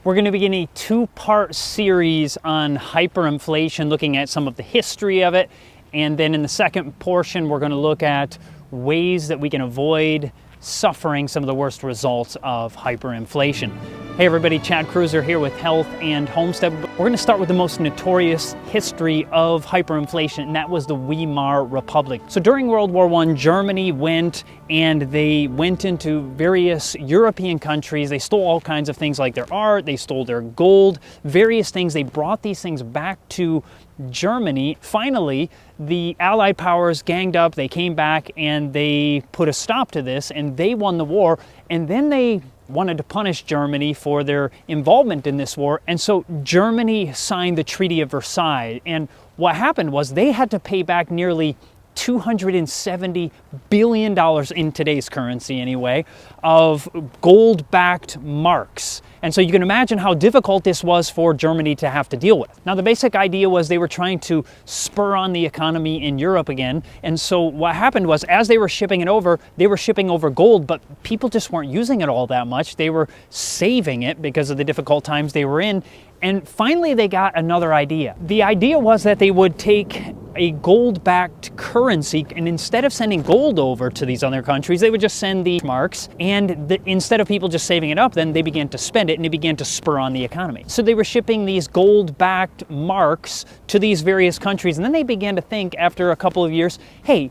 We're going to begin a two-part series on hyperinflation, looking at some of the history of it. And then in the second portion, we're going to look at ways that we can avoid suffering some of the worst results of hyperinflation. Hey everybody, Chad Cruiser here with Health and Homestead. We're going to start with the most notorious history of hyperinflation, and that was the Weimar Republic. So during World War I, Germany went into various European countries. They stole all kinds of things like their art, they stole their gold, various things. They brought these things back to Germany. Finally, the Allied powers ganged up, they came back and they put a stop to this and they won the war, and then they wanted to punish Germany for their involvement in this war, and so Germany signed the Treaty of Versailles. And what happened was they had to pay back nearly $270 billion in today's currency anyway, of gold-backed marks. And so you can imagine how difficult this was for Germany to have to deal with. Now the basic idea was they were trying to spur on the economy in Europe again. And so what happened was, as they were shipping it over, they were shipping over gold, but people just weren't using it all that much. They were saving it because of the difficult times they were in. And finally they got another idea. The idea was that they would take a gold-backed currency, and instead of sending gold over to these other countries, they would just send the marks, and instead of people just saving it up, then they began to spend it, and it began to spur on the economy. So they were shipping these gold-backed marks to these various countries, and then they began to think after a couple of years, hey,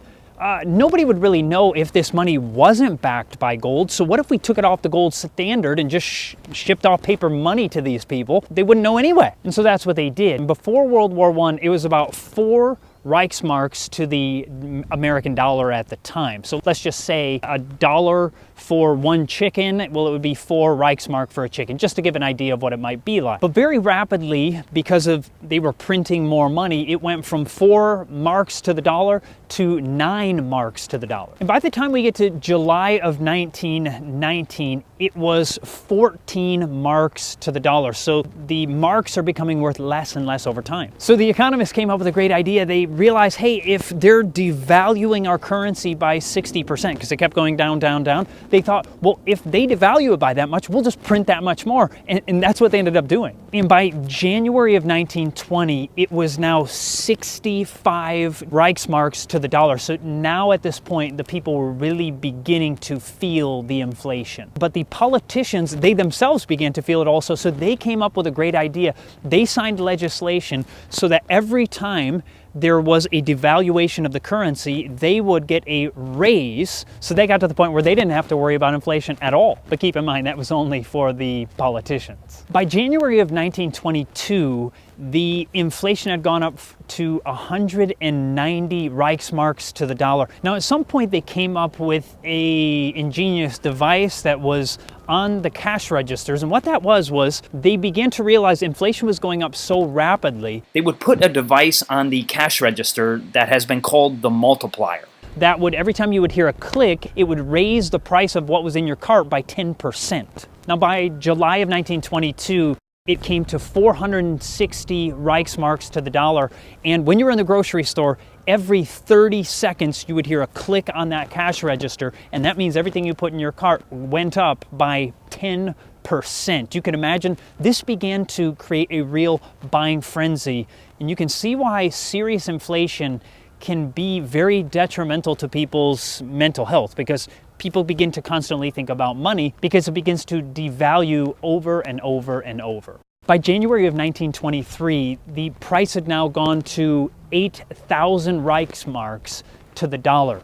nobody would really know if this money wasn't backed by gold, so what if we took it off the gold standard and just shipped off paper money to these people? They wouldn't know anyway. And so that's what they did. And before World War I, it was about 4 Reichsmarks to the American dollar at the time. So let's just say $1 for one chicken, well, it would be 4 Reichsmark for a chicken, just to give an idea of what it might be like. But very rapidly, because they were printing more money, it went from 4 marks to the dollar to 9 marks to the dollar. And by the time we get to July of 1919, it was 14 marks to the dollar. So the marks are becoming worth less and less over time. So the economists came up with a great idea. They realized, hey, if they're devaluing our currency by 60%, because it kept going down, down, down, they thought, well, if they devalue it by that much, we'll just print that much more. And that's what they ended up doing. And by January of 1920, it was now 65 Reichsmarks to the dollar. So now at this point, the people were really beginning to feel the inflation. But the politicians, they themselves began to feel it also. So they came up with a great idea. They signed legislation so that every time there was a devaluation of the currency, they would get a raise. So they got to the point where they didn't have to worry about inflation at all. But keep in mind, that was only for the politicians. By January of 1922, the inflation had gone up to 190 Reichsmarks to the dollar. Now, at some point, they came up with an ingenious device that was on the cash registers. And what that was they began to realize inflation was going up so rapidly, they would put a device on the cash register that has been called the multiplier. That would, every time you would hear a click, it would raise the price of what was in your cart by 10%. Now, by July of 1922, it came to 460 Reichsmarks to the dollar. And when you were in the grocery store, every 30 seconds you would hear a click on that cash register, and that means everything you put in your cart went up by 10%. You can imagine this began to create a real buying frenzy, and you can see why serious inflation can be very detrimental to people's mental health, because people begin to constantly think about money because it begins to devalue over and over and over. By January of 1923, the price had now gone to 8,000 Reichsmarks to the dollar.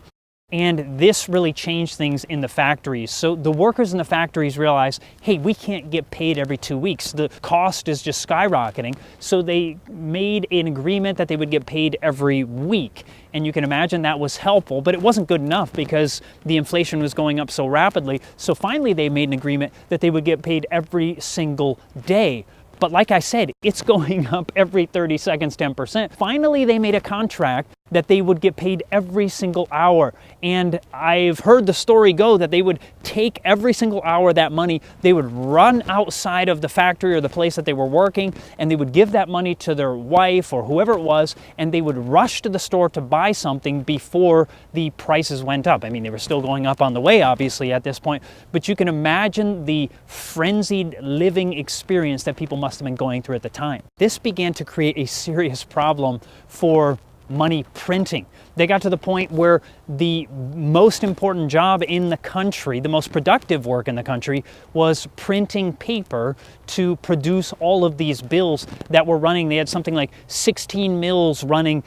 And this really changed things in the factories. So the workers in the factories realized, hey, we can't get paid every 2 weeks. The cost is just skyrocketing. So they made an agreement that they would get paid every week. And you can imagine that was helpful, but it wasn't good enough because the inflation was going up so rapidly. So finally they made an agreement that they would get paid every single day. But like I said, it's going up every 30 seconds, 10%. Finally, they made a contract that they would get paid every single hour. And I've heard the story go that they would take every single hour of that money, they would run outside of the factory or the place that they were working, and they would give that money to their wife or whoever it was, and they would rush to the store to buy something before the prices went up. I mean, they were still going up on the way, obviously, at this point, but you can imagine the frenzied living experience that people must have been going through at the time. This began to create a serious problem for money printing. They got to the point where the most important job in the country, the most productive work in the country, was printing paper to produce all of these bills that were running. They had something like 16 mills running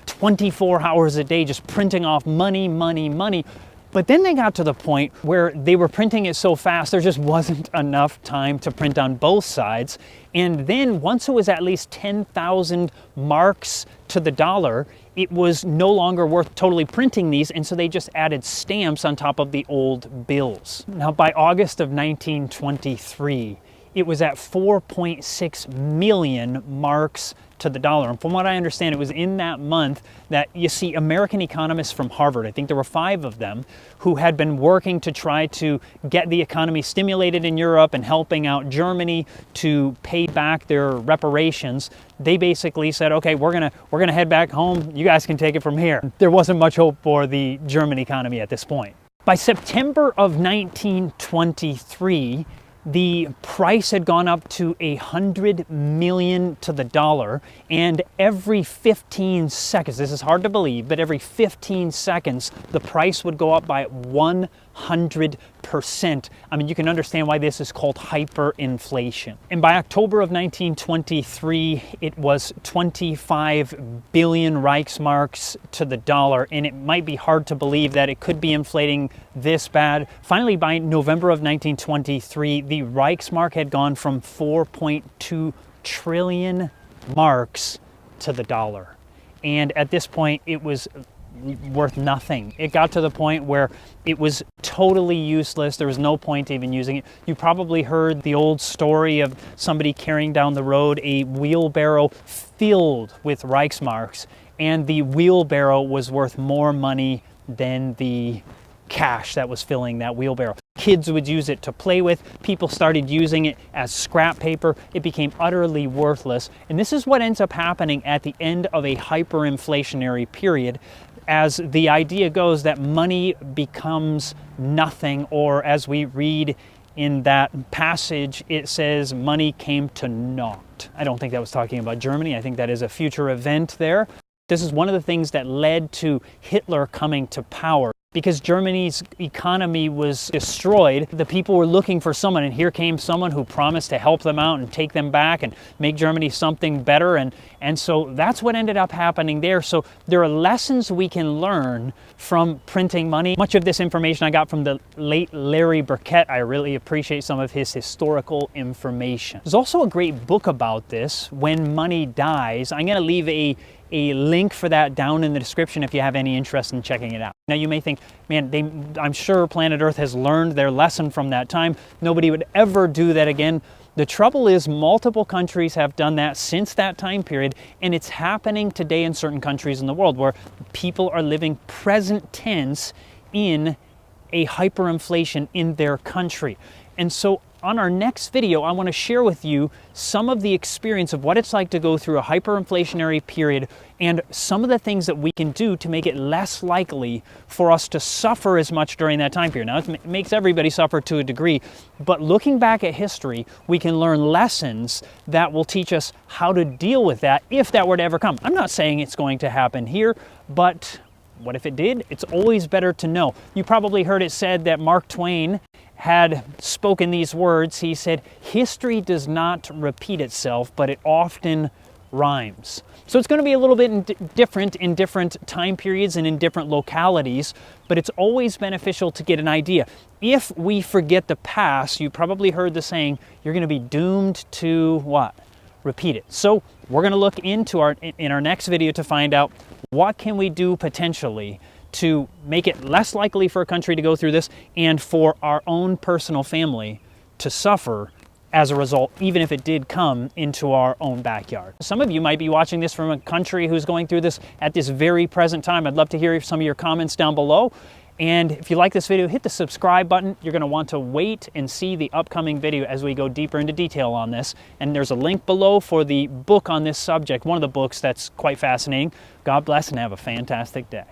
24 hours a day, just printing off money, money, money. But then they got to the point where they were printing it so fast, there just wasn't enough time to print on both sides. And then once it was at least 10,000 marks to the dollar, it was no longer worth totally printing these, and so they just added stamps on top of the old bills. Now, by August of 1923, it was at 4.6 million marks to the dollar. And from what I understand, it was in that month that you see American economists from Harvard, I think there were 5 of them, who had been working to try to get the economy stimulated in Europe and helping out Germany to pay back their reparations. They basically said, okay, we're gonna head back home. You guys can take it from here. There wasn't much hope for the German economy at this point. By September of 1923, the price had gone up to 100 million to the dollar, and every 15 seconds, this is hard to believe, but every 15 seconds, the price would go up by 100%. I mean, you can understand why this is called hyperinflation. And by October of 1923, it was 25 billion Reichsmarks to the dollar, and it might be hard to believe that it could be inflating this bad. Finally, by November of 1923, the Reichsmark had gone from 4.2 trillion marks to the dollar. And at this point, it was worth nothing. It got to the point where it was totally useless. There was no point even using it. You probably heard the old story of somebody carrying down the road a wheelbarrow filled with Reichsmarks, and the wheelbarrow was worth more money than the cash that was filling that wheelbarrow. Kids would use it to play with. People started using it as scrap paper. It became utterly worthless. And this is what ends up happening at the end of a hyperinflationary period, as the idea goes that money becomes nothing, or as we read in that passage, it says money came to naught. I don't think that was talking about Germany. I think that is a future event there. This is one of the things that led to Hitler coming to power. Because Germany's economy was destroyed, the people were looking for someone, and here came someone who promised to help them out and take them back and make Germany something better. And so that's what ended up happening there. So there are lessons we can learn from printing money. Much of this information I got from the late Larry Burkett. I really appreciate some of his historical information. There's also a great book about this, When Money Dies. I'm going to leave a link for that down in the description if you have any interest in checking it out. Now you may think, man, I'm sure planet Earth has learned their lesson from that time. Nobody would ever do that again. The trouble is multiple countries have done that since that time period, and it's happening today in certain countries in the world where people are living present tense in a hyperinflation in their country. And so on our next video, I want to share with you some of the experience of what it's like to go through a hyperinflationary period and some of the things that we can do to make it less likely for us to suffer as much during that time period. Now, it makes everybody suffer to a degree, but looking back at history, we can learn lessons that will teach us how to deal with that if that were to ever come. I'm not saying it's going to happen here, but what if it did? It's always better to know. You probably heard it said that Mark Twain had spoken these words. He said, "History does not repeat itself, but it often rhymes." So it's going to be a little bit different in different time periods and in different localities, but it's always beneficial to get an idea. If we forget the past, you probably heard the saying, you're going to be doomed to what? Repeat it. So we're going to look into in our next video to find out what can we do potentially to make it less likely for a country to go through this and for our own personal family to suffer as a result, even if it did come into our own backyard. Some of you might be watching this from a country who's going through this at this very present time. I'd love to hear some of your comments down below. And if you like this video, hit the subscribe button. You're going to want to wait and see the upcoming video as we go deeper into detail on this. And there's a link below for the book on this subject, one of the books that's quite fascinating. God bless and have a fantastic day.